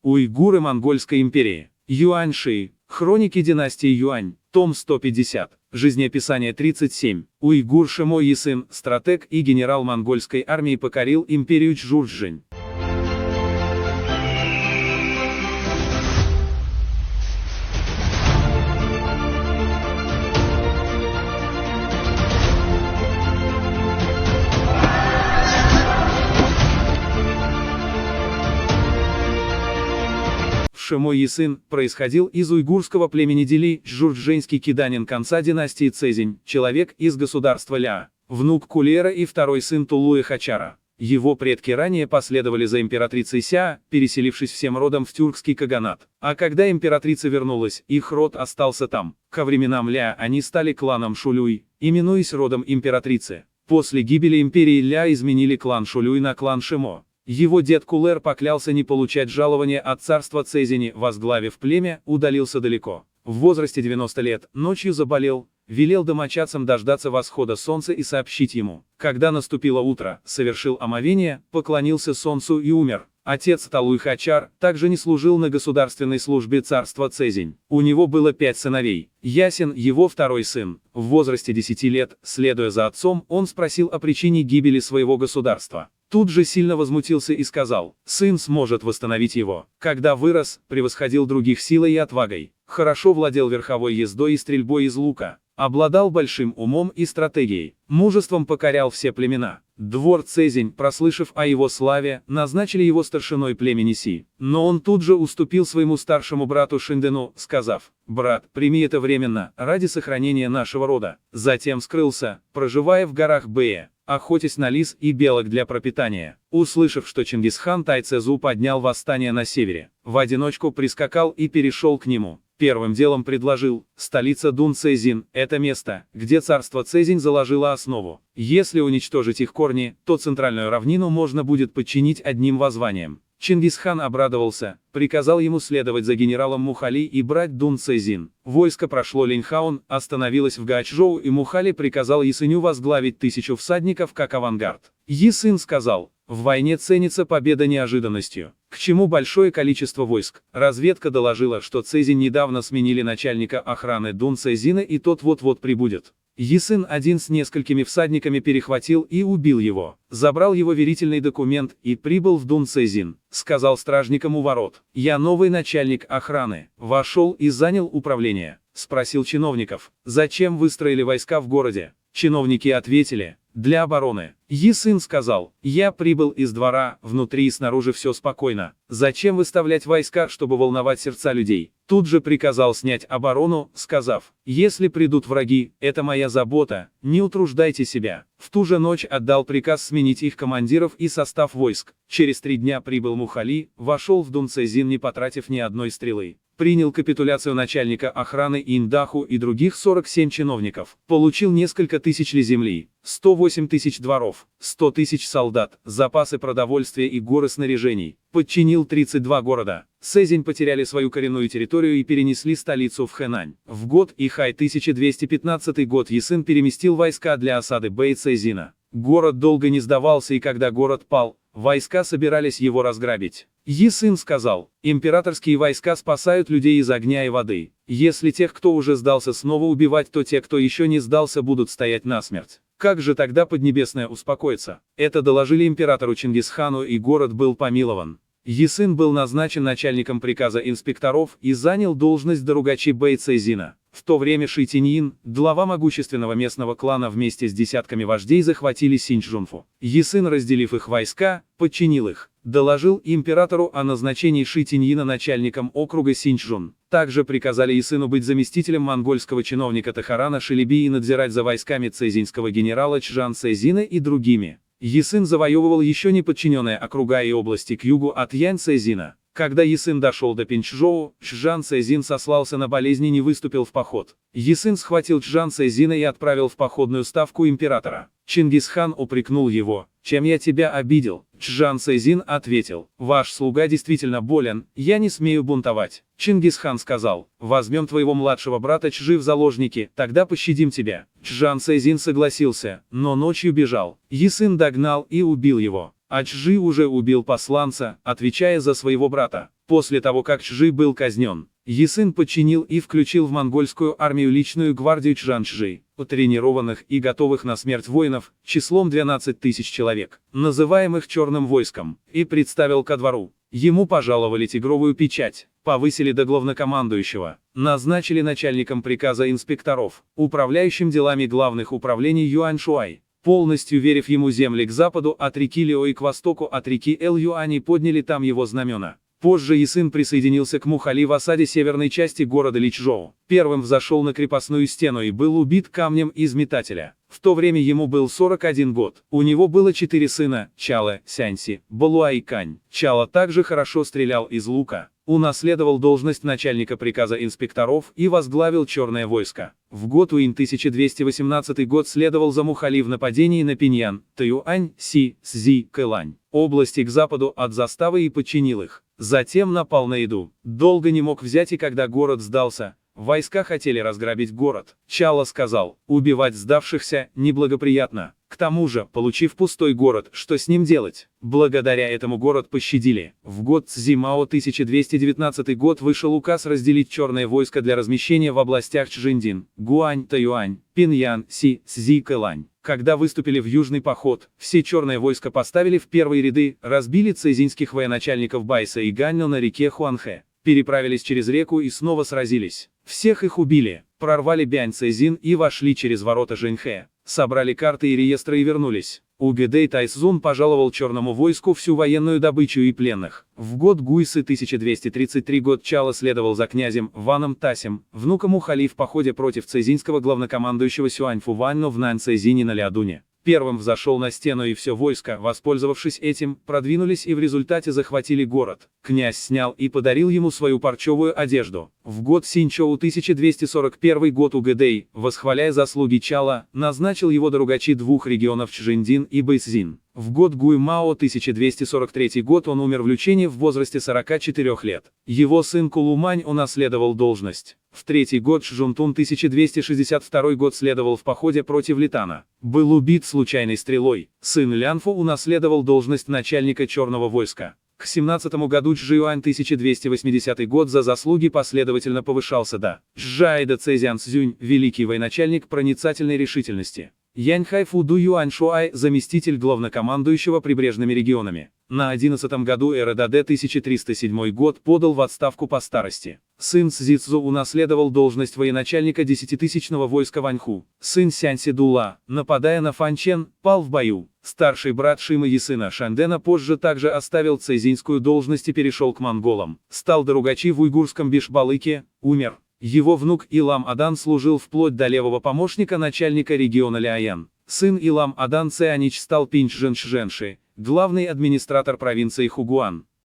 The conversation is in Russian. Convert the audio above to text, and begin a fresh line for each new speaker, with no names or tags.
Уйгуры Монгольской империи. Юаньши. Хроники династии Юань. Том 150. Жизнеописание 37. Уйгур Шимо Йисын, стратег и генерал монгольской армии, покорил империю Чжуржень. Шимо Йисын происходил из уйгурского племени Дили, чжурженский киданин конца династии Цзинь, человек из государства Ля, внук Кулера и второй сын Тулуя Хачара. Его предки ранее последовали за императрицей Ся, переселившись всем родом в тюркский каганат. А когда императрица вернулась, их род остался там. Ко временам Ля они стали кланом Шулюй, именуясь родом императрицы. После гибели империи Ля изменили клан Шулюй на клан Шимо. Его дед Кулер поклялся не получать жалования от царства Цзинь, возглавив племя, удалился далеко. В возрасте 90 лет, ночью заболел, велел домочадцам дождаться восхода солнца и сообщить ему. Когда наступило утро, совершил омовение, поклонился солнцу и умер. Отец Талуй Хачар также не служил на государственной службе царства Цзинь. У него было 5 сыновей. Ясен, его второй сын. В возрасте 10 лет, следуя за отцом, он спросил о причине гибели своего государства. Тут же сильно возмутился и сказал, сын сможет восстановить его. Когда вырос, превосходил других силой и отвагой. Хорошо владел верховой ездой и стрельбой из лука. Обладал большим умом и стратегией. Мужеством покорял все племена. Двор Цзинь, прослышав о его славе, назначили его старшиной племени Си. Но он тут же уступил своему старшему брату Шиндену, сказав, «Брат, прими это временно, ради сохранения нашего рода». Затем скрылся, проживая в горах Бэя, охотясь на лис и белок для пропитания. Услышав, что Чингисхан Тайцзу поднял восстание на севере, в одиночку прискакал и перешел к нему. Первым делом предложил, столица Дун Цзинь, это место, где царство Цзинь заложило основу. Если уничтожить их корни, то центральную равнину можно будет подчинить одним воззванием. Чингисхан обрадовался, приказал ему следовать за генералом Мухали и брать Дун Цзинь. Войско прошло Линьхаун, остановилось в Гаочжоу, и Мухали приказал Йисыню возглавить 1000 всадников как авангард. Йисын сказал, в войне ценится победа неожиданностью. К чему большое количество войск? Разведка доложила, что Цзинь недавно сменили начальника охраны Дун Цзина, и тот вот-вот прибудет. Йисын один с несколькими всадниками перехватил и убил его, забрал его верительный документ и прибыл в Дун Цзинь. Сказал стражникам у ворот, я новый начальник охраны. Вошел и занял управление. Спросил чиновников, зачем выстроили войска в городе? Чиновники ответили, для обороны. Йисын сказал, я прибыл из двора, внутри и снаружи все спокойно. Зачем выставлять войска, чтобы волновать сердца людей? Тут же приказал снять оборону, сказав, если придут враги, это моя забота, не утруждайте себя. В ту же ночь отдал приказ сменить их командиров и состав войск. Через 3 дня прибыл Мухали, вошел в Дун Цзинь, не потратив ни одной стрелы. Принял капитуляцию начальника охраны Индаху и других 47 чиновников. Получил несколько тысяч ли земли, 108 тысяч дворов, 100 тысяч солдат, запасы продовольствия и горы снаряжений. Подчинил 32 города. Цзинь потеряли свою коренную территорию и перенесли столицу в Хэнань. В год Ихай 1215 год Йисын переместил войска для осады Бэй-Цзина. Город долго не сдавался, и когда город пал, войска собирались его разграбить. Йисын сказал, императорские войска спасают людей из огня и воды. Если тех, кто уже сдался, снова убивать, то те, кто еще не сдался, будут стоять насмерть. Как же тогда Поднебесная успокоится? Это доложили императору Чингисхану, и город был помилован. Йисын был назначен начальником приказа инспекторов и занял должность Даругачи Бэй-Цзина. В то время Ши Тиньин, глава могущественного местного клана, вместе с десятками вождей захватили Синьчжунфу. Йисын, разделив их войска, подчинил их. Доложил императору о назначении Ши Тиньина начальником округа Синьчжун. Также приказали Йисыну быть заместителем монгольского чиновника Тахарана Шилеби и надзирать за войсками цзиньского генерала Чжан Цзина и другими. Йисын завоевывал еще не подчиненные округа и области к югу от Янь Цзина. Когда Йисын дошел до Пинчжоу, Чжан Цзин сослался на болезни и не выступил в поход. Йисын схватил Чжан Цзина и отправил в походную ставку императора. Чингисхан упрекнул его, чем я тебя обидел? Чжан Цзин ответил, ваш слуга действительно болен, я не смею бунтовать. Чингисхан сказал, возьмем твоего младшего брата Чжи в заложники, тогда пощадим тебя. Чжан Цзин согласился, но ночью бежал. Йисын догнал и убил его. А Чжи уже убил посланца, отвечая за своего брата. После того как Чжи был казнен, Ясын подчинил и включил в монгольскую армию личную гвардию Чжан-Чжи, тренированных и готовых на смерть воинов, числом 12 тысяч человек, называемых Черным войском, и представил ко двору. Ему пожаловали тигровую печать, повысили до главнокомандующего, назначили начальником приказа инспекторов, управляющим делами главных управлений Юаньшуай. Полностью верив ему земли к западу от реки Лео и к востоку от реки Эл-Юани подняли там его знамена. Позже Ясын присоединился к Мухали в осаде северной части города Личжоу. Первым взошел на крепостную стену и был убит камнем из метателя. В то время ему был 41 год. У него было 4 сына: Чала, Сяньси, Балуа и Кань. Чала также хорошо стрелял из лука. Унаследовал должность начальника приказа инспекторов и возглавил Черное войско. В год Уин 1218 год следовал за Мухали в нападении на Пиньян, Таюань, Си, Цзи, Кэлань, области к западу от заставы и подчинил их. Затем напал на Иду. Долго не мог взять, и когда город сдался, войска хотели разграбить город. Чала сказал: убивать сдавшихся неблагоприятно. К тому же, получив пустой город, что с ним делать? Благодаря этому город пощадили. В год Цзимао 1219 год вышел указ разделить Черное войско для размещения в областях Чжиндин, Гуань, Таюань, Пиньян, Си, Цзи, Кэлань. Когда выступили в южный поход, все Черное войско поставили в первые ряды, разбили цзиньских военачальников Байса и Ганьо на реке Хуанхэ, переправились через реку и снова сразились. Всех их убили, прорвали Бянь-Цзин и вошли через ворота Жэньхэ, собрали карты и реестры и вернулись. Угэдэй Тайцзун пожаловал Черному войску всю военную добычу и пленных. В год Гуйсы 1233 год Чала следовал за князем Ваном Тасем, внуком Мухали, в походе против цзиньского главнокомандующего Сюаньфу Ваньно в Наньцзине на Лядуне. Первым взошел на стену, и все войско, воспользовавшись этим, продвинулись и в результате захватили город. Князь снял и подарил ему свою парчевую одежду. В год Синьчоу 1241 год Угэдэй, восхваляя заслуги Чала, назначил его доругачи двух регионов Чжиндин и Бэйцзин. В год Гуймао 1243 год он умер в лечении в возрасте 44 лет. Его сын Кулумань унаследовал должность. В третий год Чжунтун 1262 год следовал в походе против Литана. Был убит случайной стрелой. Сын Лянфу унаследовал должность начальника Черного войска. К 17 году Чжиюань 1280 год за заслуги последовательно повышался до Чжайда Цзян Цзюнь, великий военачальник проницательной решительности. Яньхай Фуду Юаньшуай, заместитель главнокомандующего прибрежными регионами. На 11 году эры Даде 1307 год подал в отставку по старости. Сын Цзицзу унаследовал должность военачальника 10-тысячного войска Ваньху. Сын Сяньси Дула, нападая на Фанчен, пал в бою. Старший брат Шима Ясына Шандена позже также оставил цзиньскую должность и перешел к монголам. Стал доругачи в уйгурском Бишбалыке, умер. Его внук Илам Адан служил вплоть до левого помощника начальника региона Ляян. Сын Илам Адан Цеанич стал Пинчжэншжэнши, главный администратор провинции Хугуан.